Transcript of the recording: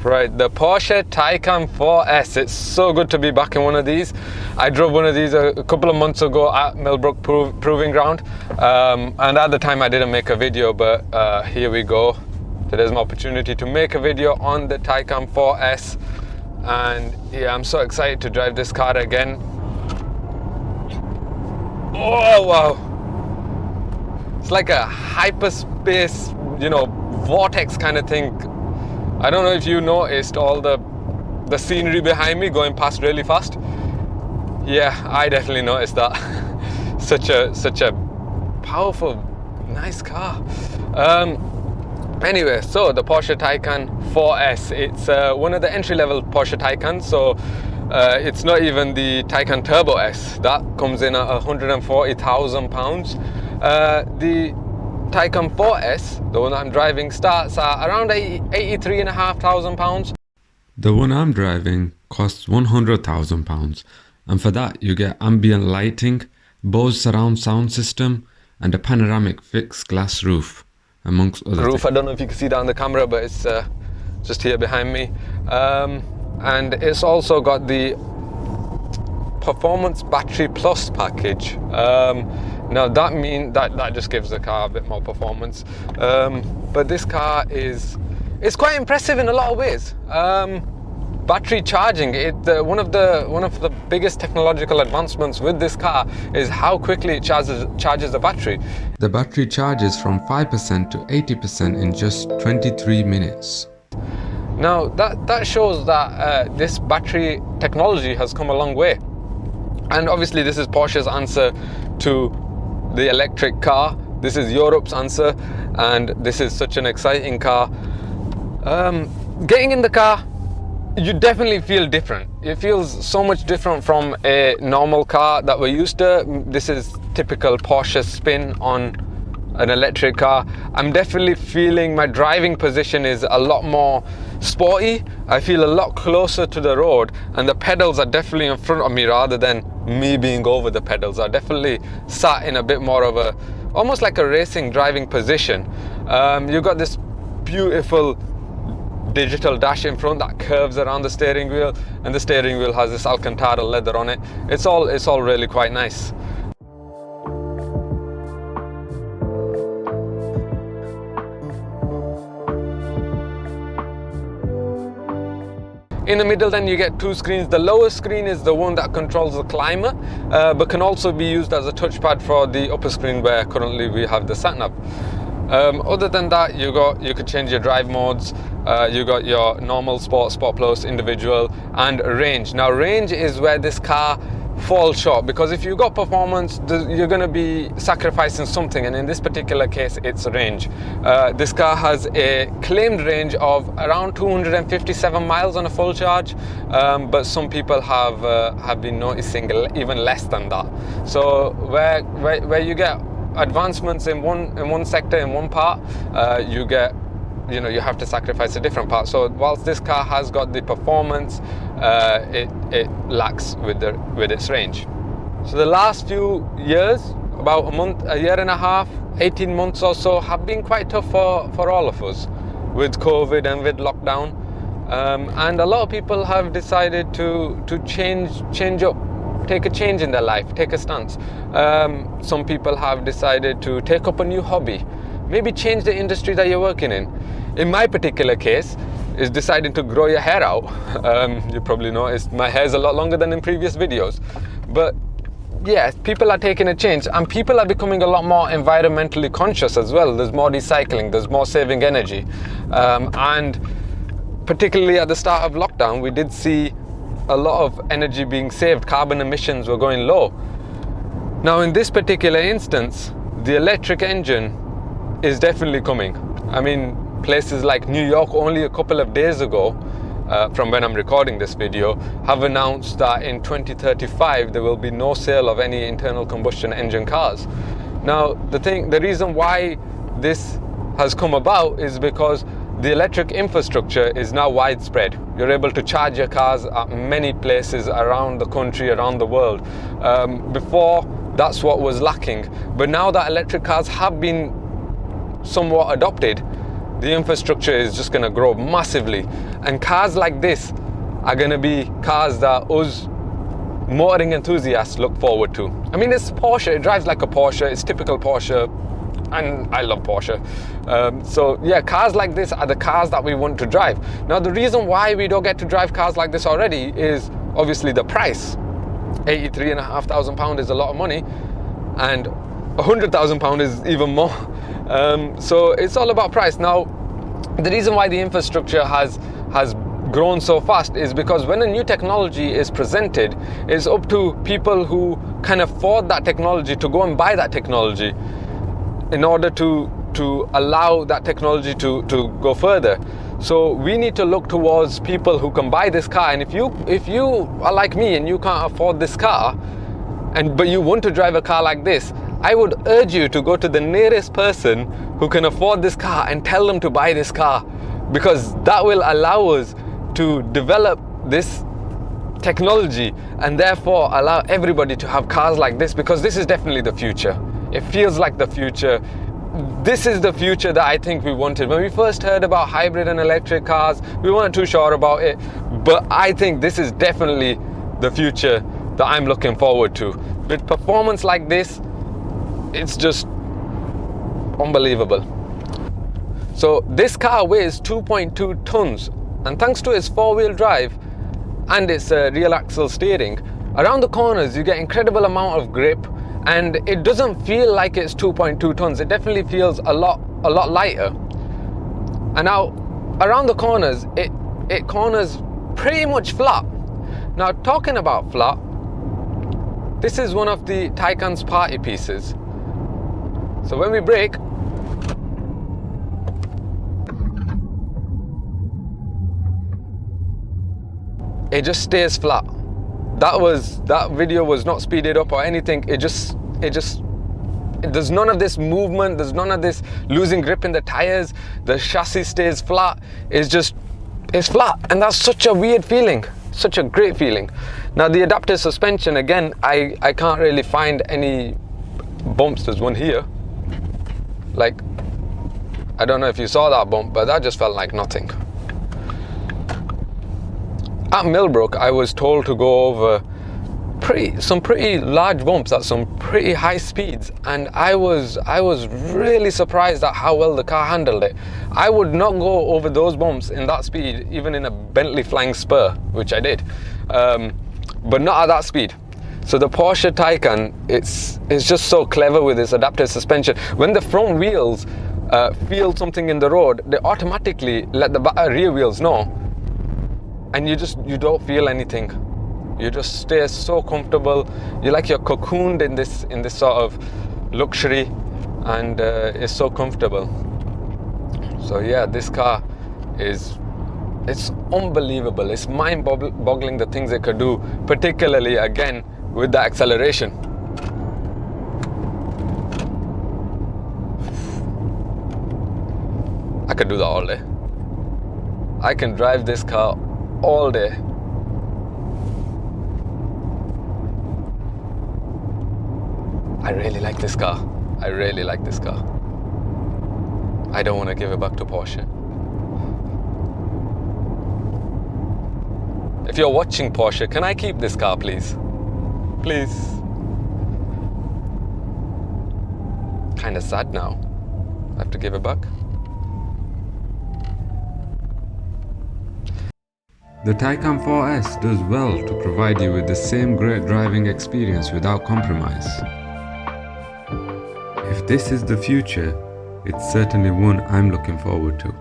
Right, the Porsche Taycan 4S. It's so good to be back in one of these. I drove one of these a couple of months ago at Millbrook Proving Ground, and at the time I didn't make a video, but here we go. Today's my opportunity to make a video on the Taycan 4S, and yeah, I'm so excited to drive this car again. Oh wow, it's like a hyperspace, vortex kind of thing. I don't know if you noticed all the scenery behind me going past really fast. Yeah, I definitely noticed that. such a powerful, nice car. Anyway, so the Porsche Taycan 4S, it's one of the entry-level Porsche Taycans. So it's not even the Taycan Turbo S. That comes in at £140,000. The Taycan 4S, the one I'm driving, starts at around £83,500. The one I'm driving costs £100,000, and for that you get ambient lighting, Bose surround sound system, and a panoramic fixed glass roof, amongst other things. I don't know if you can see that on the camera, but it's just here behind me. And it's also got the Performance Battery Plus package. Now that means that just gives the car a bit more performance, but this car is quite impressive in a lot of ways. Battery charging, one of the biggest technological advancements with this car is how quickly it charges the battery. The battery charges from 5% to 80% in just 23 minutes. Now that shows that this battery technology has come a long way, and obviously this is Porsche's answer to the electric car. This is Europe's answer, and this is such an exciting car. Getting in the car, you definitely feel different. It feels so much different from a normal car that we're used to. This is typical Porsche spin on an electric car. I'm definitely feeling my driving position is a lot more sporty. I feel a lot closer to the road, and the pedals are definitely in front of me rather than me being over the pedals. I definitely sat in a bit more of almost like a racing driving position. You've got this beautiful digital dash in front that curves around the steering wheel, and the steering wheel has this Alcantara leather on it. It's all really quite nice. In the middle then you get two screens. The lower screen is the one that controls the climate, but can also be used as a touchpad for the upper screen where currently we have the sat-nav. Other than that, you could change your drive modes. You got your normal, sport plus, individual, and range. Now range is where this car falls short, because if you got performance, you're going to be sacrificing something, and in this particular case it's range. This car has a claimed range of around 257 miles on a full charge, but some people have been noticing even less than that. So where you get advancements in one sector, in one part, you have to sacrifice a different part. So whilst this car has got the performance, it lacks with its range. So the last few years, about a year and a half, 18 months or so, have been quite tough for all of us with COVID and with lockdown, and a lot of people have decided to change up, take a change in their life, take a stance. Some people have decided to take up a new hobby, maybe change the industry that you're working in. In my particular case, is deciding to grow your hair out. You probably noticed my hair is a lot longer than in previous videos. But yeah, people are taking a change, and people are becoming a lot more environmentally conscious as well. There's more recycling, there's more saving energy. And particularly at the start of lockdown, we did see a lot of energy being saved. Carbon emissions were going low. Now in this particular instance, the electric engine is definitely coming. I mean, places like New York only a couple of days ago, from when I'm recording this video, have announced that in 2035 there will be no sale of any internal combustion engine cars. Now the reason why this has come about is because the electric infrastructure is now widespread. You're able to charge your cars at many places around the country, around the world. Before, that's what was lacking. But now that electric cars have been somewhat adopted, the infrastructure is just going to grow massively, and cars like this are going to be cars that us motoring enthusiasts look forward to. I mean, it's Porsche, it drives like a Porsche, it's typical Porsche, and I love Porsche. So yeah, cars like this are the cars that we want to drive. Now, the reason why we don't get to drive cars like this already is obviously the price. £83,500 is a lot of money, and £100,000 is even more. So it's all about price. Now, the reason why the infrastructure has grown so fast is because when a new technology is presented, it's up to people who can afford that technology to go and buy that technology in order to allow that technology to go further. So we need to look towards people who can buy this car. And if you are like me and you can't afford this car, but you want to drive a car like this, I would urge you to go to the nearest person who can afford this car and tell them to buy this car, because that will allow us to develop this technology and therefore allow everybody to have cars like this, because this is definitely the future. It feels like the future. This is the future that I think we wanted. When we first heard about hybrid and electric cars, we weren't too sure about it, but I think this is definitely the future that I'm looking forward to. With performance like this, it's just unbelievable. So this car weighs 2.2 tons, and thanks to its four-wheel drive and its rear axle steering, around the corners you get incredible amount of grip, and it doesn't feel like it's 2.2 tons. It definitely feels a lot lighter. And now around the corners, it corners pretty much flat. Now, talking about flat, this is one of the Taycan's party pieces. So when we brake, it just stays flat. That video was not speeded up or anything. There's none of this movement, there's none of this losing grip in the tires. The chassis stays flat. It's flat, and that's such a weird feeling, such a great feeling. Now, the adaptive suspension, again, I can't really find any bumps. There's one here. Like, I don't know if you saw that bump, but that just felt like nothing. At Millbrook, I was told to go over some pretty large bumps at some pretty high speeds, and I was really surprised at how well the car handled it. I would not go over those bumps in that speed, even in a Bentley Flying Spur, which I did, but not at that speed. So the Porsche Taycan, it's just so clever with its adaptive suspension. When the front wheels feel something in the road, they automatically let the rear wheels know, and you don't feel anything. You just stay so comfortable. You're cocooned in this sort of luxury, and it's so comfortable. So yeah, this car it's unbelievable. It's mind-boggling the things it could do, particularly again with the acceleration. I could do that all day. I can drive this car all day. I really like this car. I really like this car. I don't want to give it back to Porsche. If you're watching Porsche, can I keep this car, please? Please. Kind of sad now. I have to give it back. The Taycan 4S does well to provide you with the same great driving experience without compromise. If this is the future, it's certainly one I'm looking forward to.